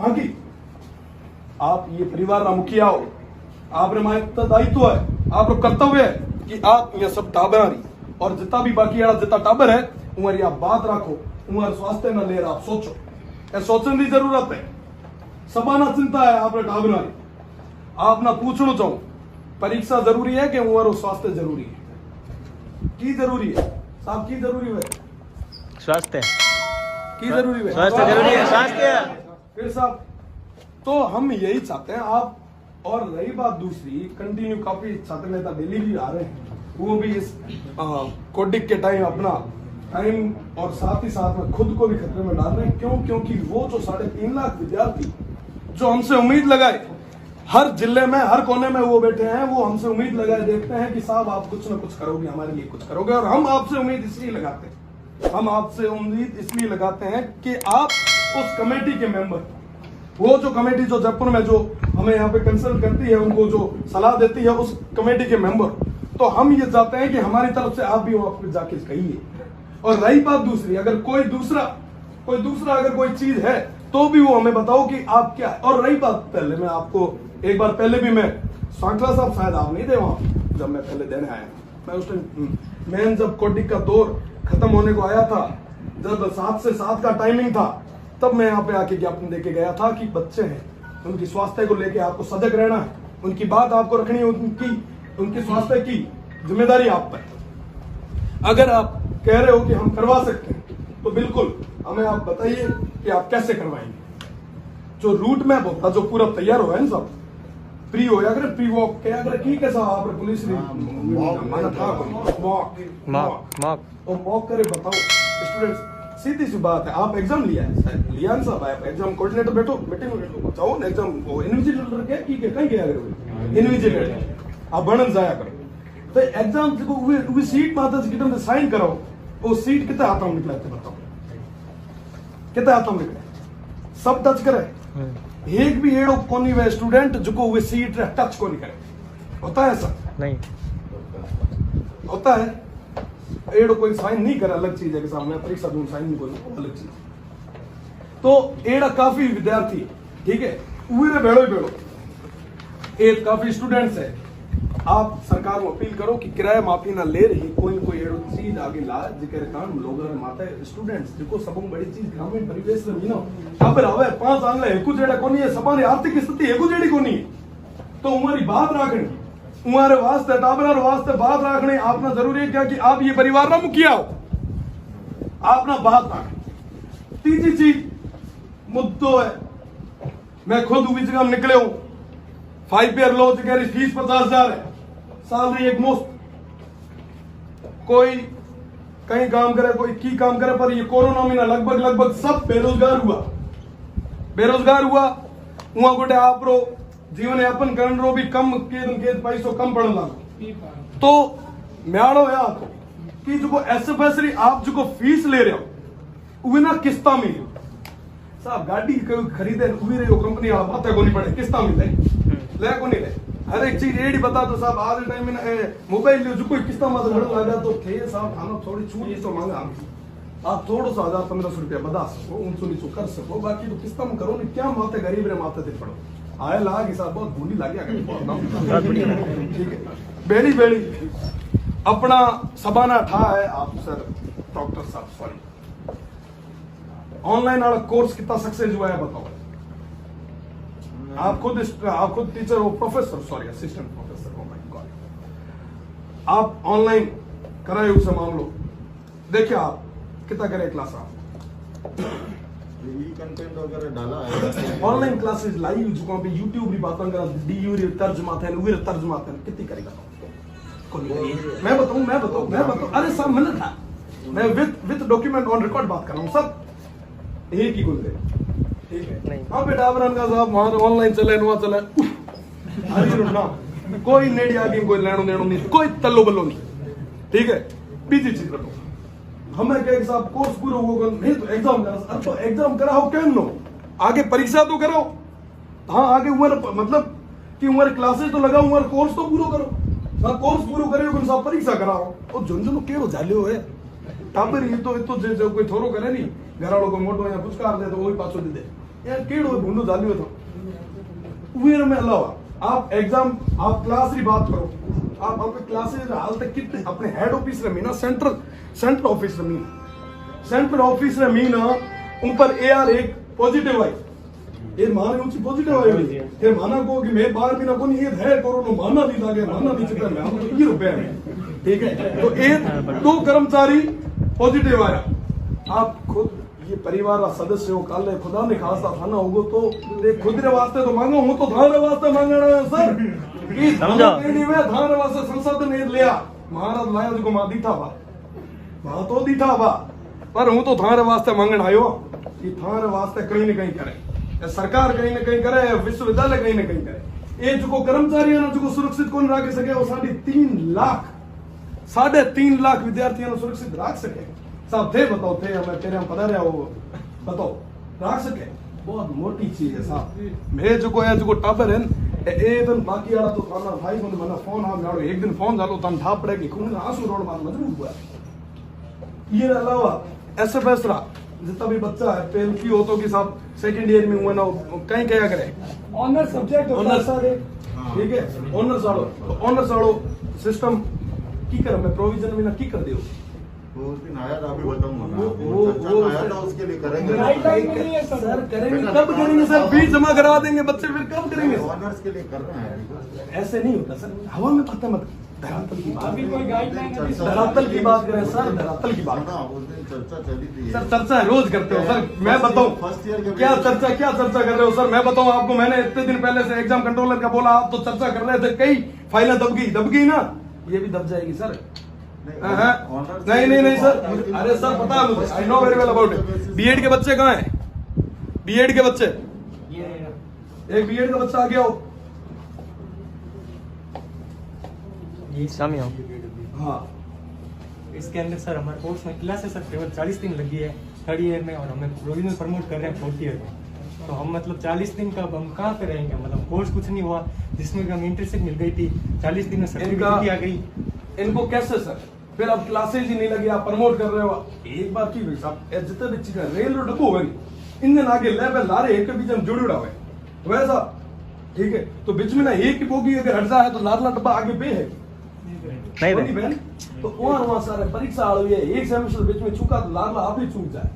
हाँ की आप ये परिवार ना मुखिया हो, आपने मारे दायित्व है, आप कर्तव्य है कि आप ये सब टाबर और जितना भी बाकी वाला जितना टाबर है उमर आप बात रखो, उमर स्वास्थ्य न ले आप सोचो, सोचने की जरूरत है। सबाना चिंता है आप टाबर आप ना पूछना चाहो परीक्षा जरूरी है कि उमर स्वास्थ्य जरूरी है, की जरूरी है साहब, की जरूरी है स्वास्थ्य, की जरूरी है स्वास्थ्य जरूरी है, स्वास्थ्य। फिर साहब तो हम यही चाहते हैं आप। और रही बात दूसरी, कंटिन्यू काफी छात्र नेता दिल्ली भी आ रहे हैं, वो भी इस कोडिक के टाइम अपना टाइम और साथ ही साथ में खुद को भी खतरे में डाल रहे हैं। क्यों? क्योंकि वो जो 3.5 लाख विद्यार्थी जो हमसे उम्मीद लगाए, हर जिले में हर कोने में वो बैठे हैं, वो हमसे उम्मीद लगाए देखते हैं कि साहब आप कुछ ना कुछ करोगे, हमारे लिए कुछ करोगे। और हम आपसे उम्मीद इसलिए लगाते हैं, हम आपसे उम्मीद इसलिए लगाते हैं कि आप उस कमेटी के मेंबर, वो जो कमेटी जो जयपुर में जो हमें यहाँ पे कंसल्ट करती है, उनको जो सलाह देती है, उस कमेटी के मेंबर, तो हम ये चाहते हैं कि हमारी तरफ से आप भी वहां पर जाके कहिए। और रही बात दूसरी, अगर कोई दूसरा अगर कोई चीज है तो भी वो हमें बताओ कि आप क्या है। और रही बात, पहले मैं आपको एक बार पहले भी मैं सांकला साहब शायद आप नहीं थे वहां जब मैं पहले देने आया, मैं उस टाइम मैं जब कोडिक का दौर खत्म होने को आया था, जब 7 से 7 का टाइमिंग था, तब मैं यहाँ पे आके ज्ञापन देके गया था कि बच्चे हैं, उनकी स्वास्थ्य को लेके आपको सजग रहना है, उनकी बात आपको रखनी है, उनकी स्वास्थ्य की जिम्मेदारी आप पर। अगर आप कह रहे हो कि हम करवा सकते हैं तो बिल्कुल हमें आप बताइए कि आप कैसे करवाएंगे। जो रूट मैप होता जो पूरा तैयार हो है ना सब, प्री हो अगर प्री वॉक क्या अगर ठीक है साहब, आप पुलिस ने माना था मॉक करे, बताओ स्टूडेंट्स, सीधी सी बात है। आप एग्जाम लिया है साहब, आप एग्जाम कोऑर्डिनेटर बैठो बताओ ना, एग्जाम वो इन्विजिलेटर क्या ठीक है कहीं गया करो, इन्विजिलेटर आप बनन जाया करो तो एग्जाम को सीट माता जी कितने साइन कराओ, वो सीट कितने हाथों में निकला बताओ, कितने हाथों में निकले, सब टच करे, एक भी एड़ो कोनी वे स्टूडेंट जो को वे सीट टच को नहीं करे, होता है ऐसा नहीं होता है, एड़ो कोई साइन नहीं करे अलग चीज है कि सामने परीक्षा दूं साइन नहीं कोई अलग चीज। तो एड़ा काफी विद्यार्थी ठीक है उरे बेड़ो एक काफी स्टूडेंट्स है, आप सरकार को अपील करो कि किराया माफी ना ले रही, कोई एड़ो चीज आगे ला जिकर काम लोग माता स्टूडेंट्स जिको सब बड़ी चीज ग्रामीण परिवेश में मीनो खबर आवे 5 आंगले एकू जेड़ा कोनी है, सबानी आर्थिक स्थिति एकू जेड़ी कोनी है, तो उमारी बात रखनी, उमारे वास्ते टाबरार वास्ते बात रखनी आपना जरूरी है क्या कि आप ये परिवार ना मुखिया हो, आपना बात रख। तीसरी चीज मुद्दों है, मैं खुद उसी जगह निकले हूं, 5 ईयर लो जगह फीस 50,000 है, सैलरी एक मुफ्त, कोई कहीं काम करे कोई की काम करे, पर ये कोरोना में ना लगभग सब बेरोजगार हुआ वहां गोटे आप रो जीवन यापन करने रो भी कम केद पैसों कम पड़ना। तो म्याड़ो है आपको कि जो एसएफएसरी आप जो फीस ले रहे हो वो ना किस्ता में साहब गाड़ी खरीदे हुई रही हो कंपनी वाला बातें को नहीं पड़े, किस्ता में ले को नहीं ले, हर एक चीज रेडी बता दो साहब, आज के टाइम में मोबाइल जो कोई किस्ता में लगा तो थे साहब खाना थोड़ी छूट तो मांगा आप थोड़ा सा 1000-1500 रुपया बता सको, 1900 कर सको, बाकी तो किस्ता में करो नहीं, क्या माते गरीब रे माते दे पड़ो आए लाग हिसाब बहुत बूढ़ी लागे ठीक है। बेड़ी अपना सबाना ठा है आप सर डॉक्टर साहब सॉरी ऑनलाइन वाला कोर्स कितना सक्सेस हुआ है बताओ, आप खुद टीचर हो, professor sorry assistant professor, oh my God, आप ऑनलाइन कराए उसे मामलो देखिए आप कितना करे क्लास, आप कंटेंट वगैरह डाला है, ऑनलाइन क्लासेस लाइव जो पे YouTube भी बात करा डीयू रे तर्जुमा थे वे तर्जुमा थे कितनी करेगा मैं बताऊं अरे सब मिनट था मैं विद डॉक्यूमेंट ऑन रिकॉर्ड बात कर रहा हूं सब एक ही गुंडे ठीक है। हां बेटा अबरन का साहब वहां ऑनलाइन चले नुआ चले हरी रुना कोई नेड़ी आगे कोई लेनो देनो नहीं, कोई तल्लो बल्लो नहीं ठीक है। बीजी चीज रखो हमें कहे साहब कोर्स पूरा होगा नहीं तो एग्जाम करा, अच्छा एग्जाम कराओ क्यों नो आगे परीक्षा तो करो, हाँ आगे उम्र मतलब कि उम्र क्लासेस तो लगाओ, उम्र कोर्स तो पूरा करो, हाँ कोर्स पूरा करे साहब परीक्षा कराओ और झुंझुन केड़ो झाल्यो है टाबर ये तो जो कोई थोरो करे नहीं घर वालों को मोटो या पुचकार दे तो वही पाछो दे यार केड़ो ढूंढो जालियो था उवेर में अलावा आप एग्जाम आप क्लास की बात करो आप अपने क्लासेस हाल तक कितने अपने हेड ऑफिस रे मीना सेंट्रल ऑफिस रे मीना सेंट्रल ऑफिस रे मीना ऊपर एआर एक पॉजिटिव आई ये माने ऊंची पॉजिटिव आई हुई ये माना को कि मैं बाहर भी ना कोनी ये है कोरोना माना दी लागे माना दी चक्कर में हम तो 20 रुपए में ठीक है तो एक दो कर्मचारी पॉजिटिव आया आप खुद ये परिवार का सदस्य हो कल खुदा ने खासा खाना होगो तो खुद रे वास्ते तो मांगो हूं तो थारे वास्ते मांगना है सर कि समझो नहीं वे थारे वास्ते संसद ने लिया महाराज लाया जो मा दीठा बा वहां तो दीठा बा पर हूं तो थारे वास्ते मांगण आयो कि थारे वास्ते कहीं न कहीं करे सरकार कहीं न कहीं करे विश्वविद्यालय कहीं न कहीं करे ये जो कर्मचारी ना जो सुरक्षित कौन रख सके वो 3.5 लाख विद्यार्थियों सुरक्षित रख सके साहब थे बताओ थे हमें तेरे हम पता रहा वो बताओ रख सके बहुत मोटी चीज है साहब मैं जो टाबर है ए दिन बाकी वाला तो थाना भाई को मना फोन आ जाओ एक दिन फोन जालो तन ठाप पड़े कि खून आंसू रोड मार मजबूर हुआ ये अलावा एसएफएस रा जितना भी बच्चा है पेल की हो तो कि साहब सेकंड ईयर में हुआ ना कहीं क्या करे ऑनर सब्जेक्ट ऑनर सारे ठीक है ऑनर साड़ो सिस्टम की कर मैं प्रोविजन में ना की कर दियो वो उस दिन आया था अभी बताऊंगा मैं वो चर्चा में आया था उसके लिए करेंगे सर करेंगे कब करेंगे सर फीस जमा करा देंगे बच्चे फिर कब करेंगे ऑनर्स के लिए कर रहे हैं ऐसे नहीं होता सर हवा में पता मत धरातल की बात अभी कोई गाइडलाइन धरातल की बात करें सर धरातल की बात ना उस दिन चर्चा चली थी सर चर्चा रोज करते हो सर मैं बताऊं फर्स्ट ईयर के क्या चर्चा कर रहे हो सर मैं बताऊं आपको मैंने इतने दिन पहले से एग्जाम कंट्रोलर का बोला आप तो चर्चा कर रहे थे कई फाइलें दब गई ना ये भी दब जाएगी सर नहीं सर अरे सर पता है मुझे I know very well about it BEd के बच्चे कहाँ हैं बीएड के बच्चे एक बीएड का बच्चा आ गया हो हाँ इसके अंदर सर हमारे कोर्स में क्लास है सर केवल 40 दिन लगी है थर्ड ईयर में और हमें प्रोविजनल प्रमोट कर रहे हैं फोर्थ ईयर में तो हम मतलब 40 दिन का हम कहाँ पे रहेंगे मतलब कोर्स कुछ नहीं हुआ जिसमें हम इंटर्नशिप मिल गई थी 40 दिन में सर्टिफिकेट आ गई इनको कैसे सर फिर अब क्लासेज ही नहीं लगी आप प्रमोट कर रहे हो एक बार की जितने भी चीजें रेल और डब्बो हुए इन आगे लेवल ला रहे एक के बीच में जुड़ उड़ा हुए वैसा ठीक है तो बीच में ना एक की बोगी अगर हट जाए तो लाडला डब्बा आगे पे है नहीं बहन तो वहां सारे परीक्षा आ रही है एक सेमेस्टर बीच में चुका तो लाडला आप ही चूक जाए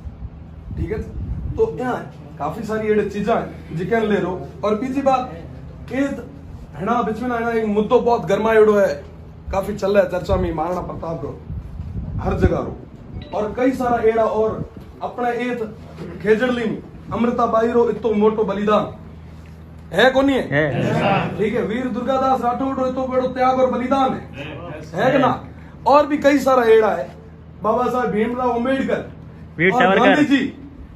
ठीक है तो यहाँ काफी सारी ये चीजें हैं जिकन ले रो और बीजी बात है ना बीच में ना एक मुद्दो बहुत गर्मायोड़ो है काफी चल रहा है चर्चा में महाराणा प्रताप रो हर जगह रो और कई सारा एड़ा और अपने एत खेजड़ली में अमृता बाई रो इतो मोटो बलिदान है कोनी है ठीक है वीर दुर्गादास राठौड़ रो इतो बड़ो त्याग और बलिदान है कि ना और भी कई सारा एड़ा है बाबा साहब भीमराव अम्बेडकर और गांधी जी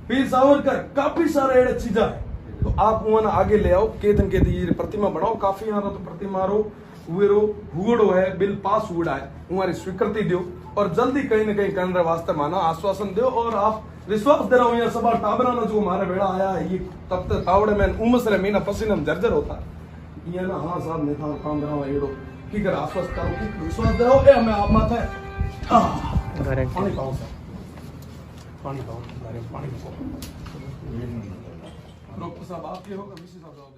वीर सावरकर काफी सारे एड़े चीजा है तो आप वहां आगे ले आओ केतन के दी प्रतिमा बनाओ काफी यहाँ तो प्रतिमा रो हुड़ो है बिल पास हुआ है हमारी स्वीकृति दो और जल्दी कहीं न कहीं करने वास्ते माना आश्वासन दो और आप विश्वास दे रहा हूँ यहाँ सभा टाबराना जो हमारे बेड़ा आया है ये तब तक तावड़े में उमस रहे मीना पसीना जर्जर होता ये ना हाँ साहब नेता काम दे रहा हूँ एड़ो की कर आश्वस्त करो विश्वास दे रहा हूँ हमें आप माता है पानी पाओ सर पानी पाओ पानी पाओ डॉक्टर साहब आपके होगा विशेष